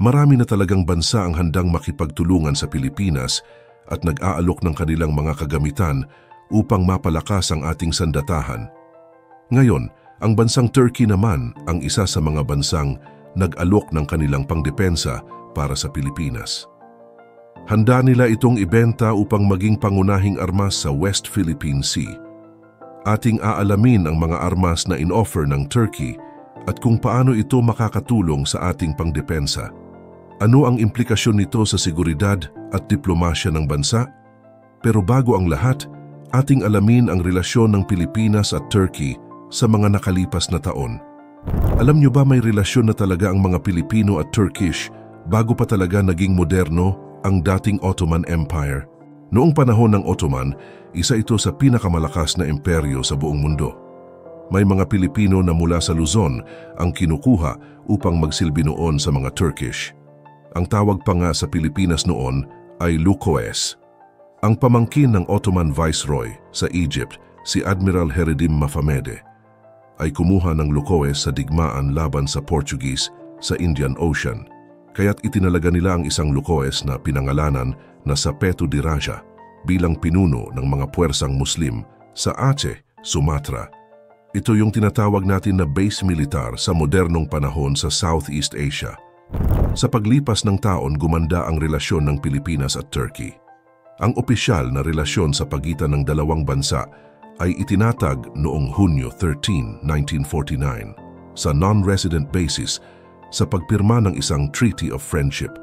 Marami na talagang bansa ang handang makipagtulungan sa Pilipinas at nag-aalok ng kanilang mga kagamitan upang mapalakas ang ating sandatahan. Ngayon, ang bansang Turkey naman ang isa sa mga bansang nag-alok ng kanilang pangdepensa para sa Pilipinas. Handa nila itong ibenta upang maging pangunahing armas sa West Philippine Sea. Ating aalamin ang mga armas na in-offer ng Turkey at kung paano ito makakatulong sa ating pangdepensa. Ano ang implikasyon nito sa seguridad at diplomasya ng bansa? Pero bago ang lahat, ating alamin ang relasyon ng Pilipinas at Turkey sa mga nakalipas na taon. Alam niyo ba may relasyon na talaga ang mga Pilipino at Turkish bago pa talaga naging moderno ang dating Ottoman Empire? Noong panahon ng Ottoman, isa ito sa pinakamalakas na imperyo sa buong mundo. May mga Pilipino na mula sa Luzon ang kinukuha upang magsilbi noon sa mga Turkish. Ang tawag pa nga sa Pilipinas noon ay Lukoes. Ang pamangkin ng Ottoman Viceroy sa Egypt, si Admiral Heredim Mafamede, ay kumuha ng Lukoes sa digmaan laban sa Portuguese sa Indian Ocean. Kaya't itinalaga nila ang isang Lukoes na pinangalanan na Sapeto di Raja bilang pinuno ng mga puwersang Muslim sa Aceh, Sumatra. Ito yung tinatawag natin na base militar sa modernong panahon sa Southeast Asia. Sa paglipas ng taon, gumanda ang relasyon ng Pilipinas at Turkey. Ang opisyal na relasyon sa pagitan ng dalawang bansa ay itinatag noong Hunyo 13, 1949 sa non-resident basis sa pagpirma ng isang Treaty of Friendship.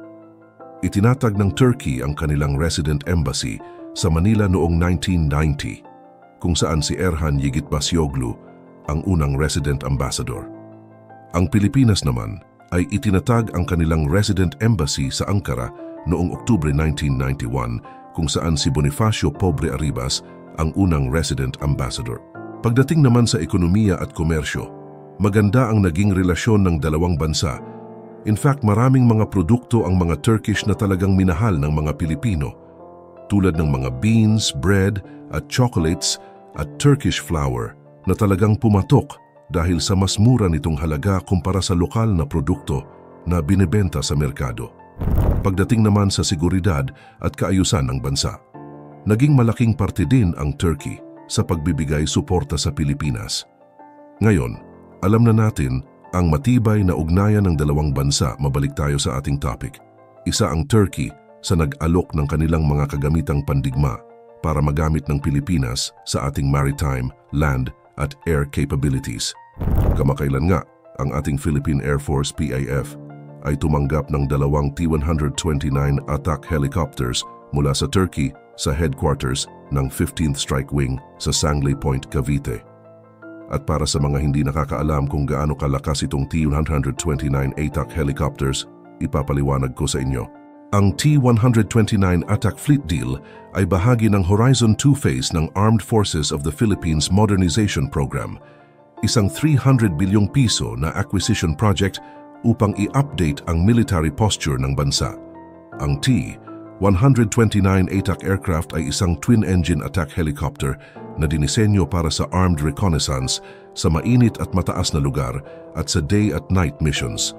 Itinatag ng Turkey ang kanilang resident embassy sa Manila noong 1990, kung saan si Erhan Yigitbasyoglu ang unang resident ambassador. Ang Pilipinas naman ay itinatag ang kanilang resident embassy sa Ankara noong Oktubre 1991, kung saan si Bonifacio Pobre Arribas ang unang resident ambassador. Pagdating naman sa ekonomiya at komersyo, maganda ang naging relasyon ng dalawang bansa. In fact, maraming mga produkto ang mga Turkish na talagang minahal ng mga Pilipino, tulad ng mga beans, bread at chocolates at Turkish flour na talagang pumatok dahil sa mas mura nitong halaga kumpara sa lokal na produkto na binebenta sa merkado. Pagdating naman sa seguridad at kaayusan ng bansa, naging malaking parte din ang Turkey sa pagbibigay suporta sa Pilipinas. Ngayon, alam na natin ang matibay na ugnayan ng dalawang bansa. Mabalik tayo sa ating topic. Isa ang Turkey sa nag-alok ng kanilang mga kagamitang pandigma para magamit ng Pilipinas sa ating maritime, land at air capabilities. Kamakailan nga, ang ating Philippine Air Force PAF ay tumanggap ng 2 T-129 attack helicopters mula sa Turkey sa headquarters ng 15th Strike Wing sa Sangley Point, Cavite. At para sa mga hindi nakakaalam kung gaano kalakas itong T-129 attack helicopters, ipapaliwanag ko sa inyo. Ang T-129 attack fleet deal ay bahagi ng Horizon 2 phase ng Armed Forces of the Philippines Modernization Program, isang 300 bilyong piso na acquisition project upang i-update ang military posture ng bansa. Ang T-129 attack aircraft ay isang twin-engine attack helicopter na dinisenyo para sa armed reconnaissance sa mainit at mataas na lugar at sa day at night missions.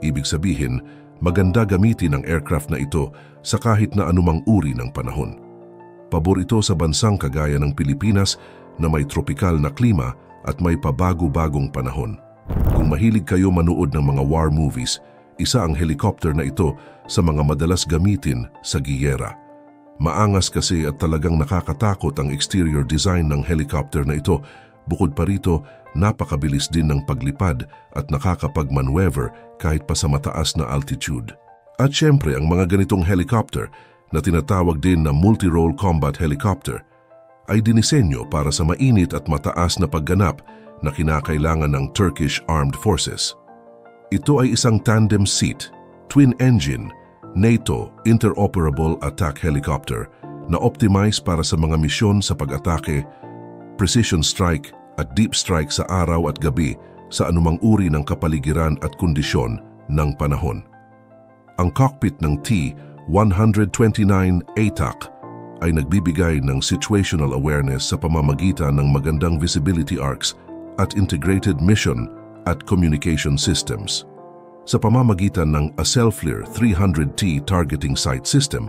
Ibig sabihin, maganda gamitin ang aircraft na ito sa kahit na anumang uri ng panahon. Pabor ito sa bansang kagaya ng Pilipinas na may tropikal na klima at may pabago-bagong panahon. Kung mahilig kayo manood ng mga war movies, isa ang helicopter na ito sa mga madalas gamitin sa giyera. Maangas kasi at talagang nakakatakot ang exterior design ng helicopter na ito. Bukod pa rito, napakabilis din ng paglipad at nakakapag-maneuver kahit pa sa mataas na altitude. At syempre, ang mga ganitong helicopter na tinatawag din na multi-role combat helicopter ay dinisenyo para sa mainit at mataas na pagganap na kinakailangan ng Turkish Armed Forces. Ito ay isang tandem seat, twin-engine, NATO interoperable attack helicopter na optimize para sa mga misyon sa pag-atake, precision strike at deep strike sa araw at gabi sa anumang uri ng kapaligiran at kondisyon ng panahon. Ang cockpit ng T-129 ATAC ay nagbibigay ng situational awareness sa pamamagitan ng magandang visibility arcs at integrated mission at communication systems. Sa pamamagitan ng Aselflir 300T targeting sight system,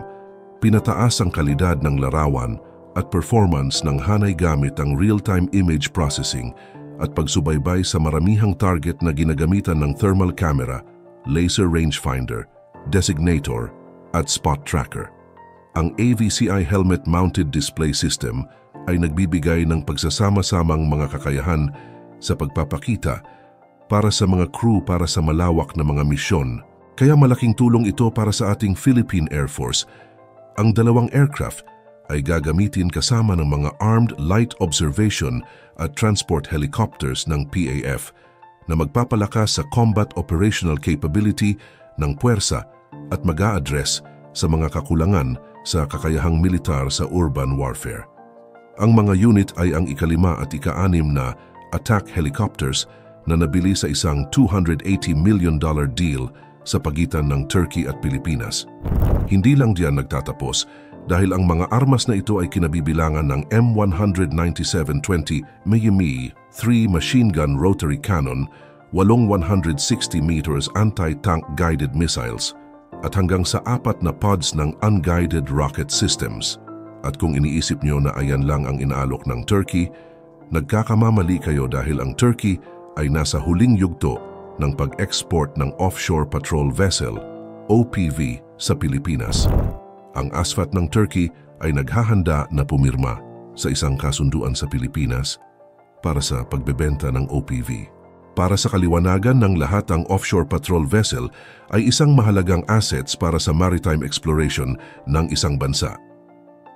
pinataas ang kalidad ng larawan at performance ng hanay gamit ang real-time image processing at pagsubaybay sa maramihang target na ginagamitan ng thermal camera, laser rangefinder, designator at spot tracker. Ang AVCI helmet-mounted display system ay nagbibigay ng pagsasama-samang mga kakayahan sa pagpapakita para sa mga crew para sa malawak na mga misyon. Kaya malaking tulong ito para sa ating Philippine Air Force. Ang dalawang aircraft ay gagamitin kasama ng mga Armed Light Observation at Transport Helicopters ng PAF na magpapalakas sa combat operational capability ng puwersa at mag-a-address sa mga kakulangan sa kakayahang militar sa urban warfare. Ang mga unit ay ang ika-5 at ika-6 na attack helicopters na nabili sa isang $280 million deal sa pagitan ng Turkey at Pilipinas. Hindi lang diyan nagtatapos dahil ang mga armas na ito ay kinabibilangan ng M197-20 mm 3 machine gun rotary cannon, 8 160 meters anti-tank guided missiles, at hanggang sa 4 na pods ng unguided rocket systems. At kung iniisip nyo na ayan lang ang inaalok ng Turkey, nagkakamamali kayo dahil ang Turkey ay nasa huling yugto ng pag-export ng Offshore Patrol Vessel, OPV, sa Pilipinas. Ang ASFAT ng Turkey ay naghahanda na pumirma sa isang kasunduan sa Pilipinas para sa pagbebenta ng OPV. Para sa kaliwanagan ng lahat, ang Offshore Patrol Vessel ay isang mahalagang assets para sa maritime exploration ng isang bansa.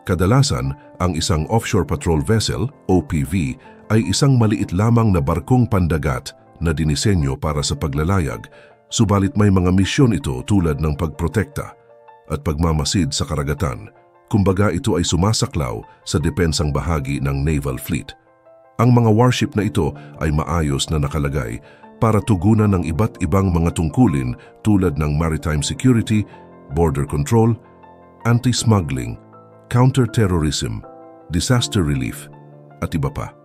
Kadalasan, ang isang Offshore Patrol Vessel, OPV, ay isang maliit lamang na barkong pandagat na dinisenyo para sa paglalayag, subalit may mga misyon ito tulad ng pagprotekta at pagmamasid sa karagatan. Kumbaga ito ay sumasaklaw sa depensang bahagi ng naval fleet. Ang mga warship na ito ay maayos na nakalagay para tugunan ng iba't ibang mga tungkulin tulad ng maritime security, border control, anti-smuggling, counter-terrorism, disaster relief, at iba pa.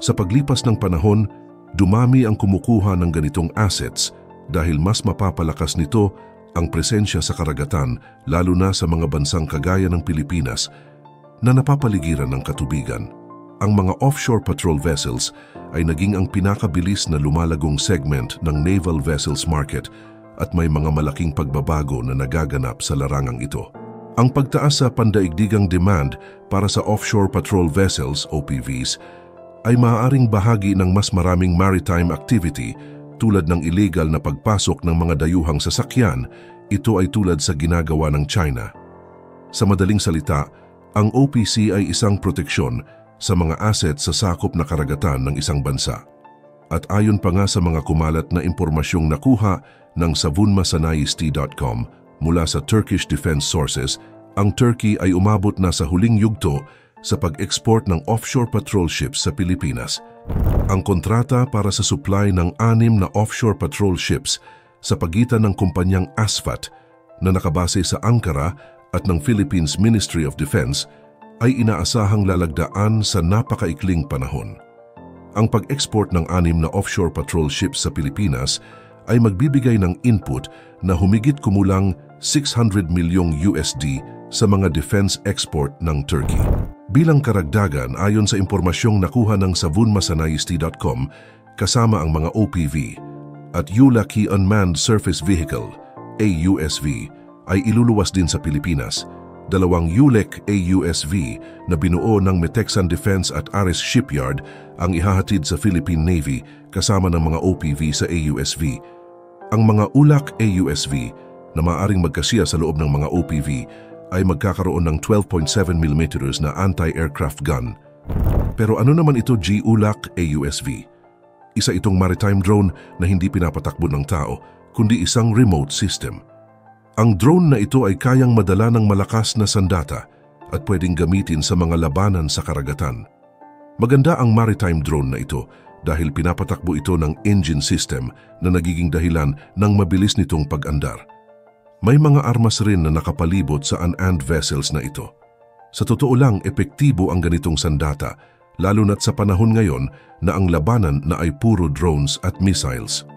Sa paglipas ng panahon, dumami ang kumukuha ng ganitong assets dahil mas mapapalakas nito ang presensya sa karagatan, lalo na sa mga bansang kagaya ng Pilipinas na napapaligiran ng katubigan. Ang mga offshore patrol vessels ay naging ang pinakabilis na lumalagong segment ng naval vessels market at may mga malaking pagbabago na nagaganap sa larangang ito. Ang pagtaas sa pandaigdigang demand para sa offshore patrol vessels, OPVs, ay maaaring bahagi ng mas maraming maritime activity tulad ng illegal na pagpasok ng mga dayuhang sasakyan. Ito ay tulad sa ginagawa ng China. Sa madaling salita, ang OPC ay isang proteksyon sa mga assets sa sakop na karagatan ng isang bansa. At ayon pa nga sa mga kumalat na impormasyong nakuha ng savunmasanaysti.com mula sa Turkish defense sources, ang Turkey ay umabot na sa huling yugto sa pag-export ng offshore patrol ships sa Pilipinas. Ang kontrata para sa supply ng 6 na offshore patrol ships sa pagitan ng kumpanyang ASFAT na nakabase sa Ankara at ng Philippines Ministry of Defense ay inaasahang lalagdaan sa napakaikling panahon. Ang pag-export ng 6 na offshore patrol ships sa Pilipinas ay magbibigay ng input na humigit kumulang $600 milyong sa mga defense export ng Turkey. Bilang karagdagan, ayon sa impormasyong nakuha ng savunmasanaysti.com, kasama ang mga OPV at ULAC Unmanned Surface Vehicle, AUSV, ay iluluwas din sa Pilipinas. 2 ULEC AUSV na binuo ng Metexan Defense at Ares Shipyard ang ihahatid sa Philippine Navy kasama ng mga OPV sa AUSV. Ang mga ULAC AUSV na maaaring magkasiya sa loob ng mga OPV ay magkakaroon ng 12.7mm na anti-aircraft gun. Pero ano naman ito, GULAC AUSV? Isa itong maritime drone na hindi pinapatakbo ng tao, kundi isang remote system. Ang drone na ito ay kayang madala ng malakas na sandata at pwedeng gamitin sa mga labanan sa karagatan. Maganda ang maritime drone na ito dahil pinapatakbo ito ng engine system na nagiging dahilan ng mabilis nitong pag-andar. May mga armas rin na nakapalibot sa unmanned vessels na ito. Sa totoo lang, epektibo ang ganitong sandata, lalo na't sa panahon ngayon na ang labanan na ay puro drones at missiles.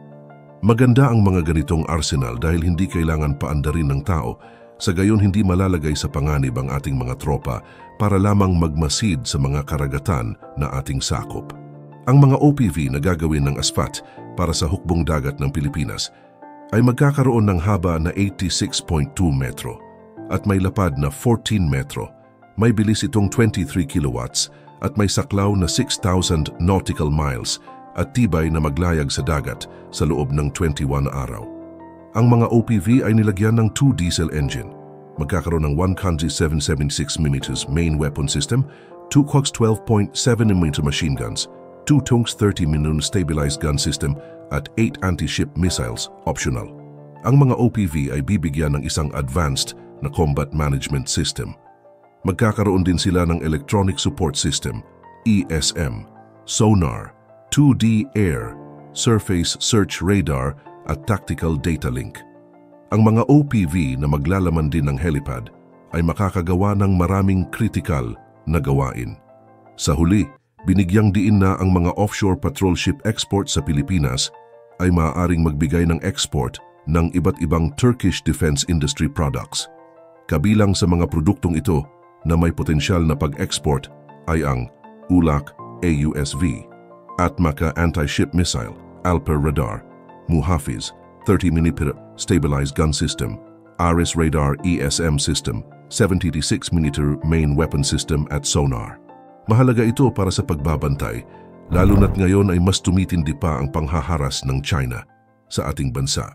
Maganda ang mga ganitong arsenal dahil hindi kailangan paandarin ng tao, sa gayon hindi malalagay sa panganib ang ating mga tropa para lamang magmasid sa mga karagatan na ating sakop. Ang mga OPV na gagawin ng ASFAT para sa hukbong dagat ng Pilipinas ay magkakaroon ng haba na 86.2 metro at may lapad na 14 metro. May bilis itong 23 kilowatts at may saklaw na 6,000 nautical miles at tibay na maglayag sa dagat sa loob ng 21 araw. Ang mga OPV ay nilagyan ng 2 diesel engine. Magkakaroon ng 1 Kanji 776mm main weapon system, 2 Kogs 12.7mm machine guns, 2 Tunks 30mm stabilized gun system at 8 anti-ship missiles optional. Ang mga OPV ay bibigyan ng isang advanced na combat management system. Magkakaroon din sila ng electronic support system, ESM, sonar, 2D air, surface search radar at tactical data link. Ang mga OPV na maglalaman din ng helipad ay makakagawa ng maraming critical na gawain. Sa huli, binigyang diin na ang mga offshore patrol ship export sa Pilipinas ay maaaring magbigay ng export ng iba't ibang Turkish defense industry products. Kabilang sa mga produktong ito na may potensyal na pag-export ay ang ULAC AUSV, Atmaka anti-ship missile, Alper radar, Muhafiz 30mm stabilized gun system, Aris radar ESM system, 76mm main weapon system at sonar. Mahalaga ito para sa pagbabantay, lalo na't ngayon ay mas tumitindi pa ang panghaharas ng China sa ating bansa.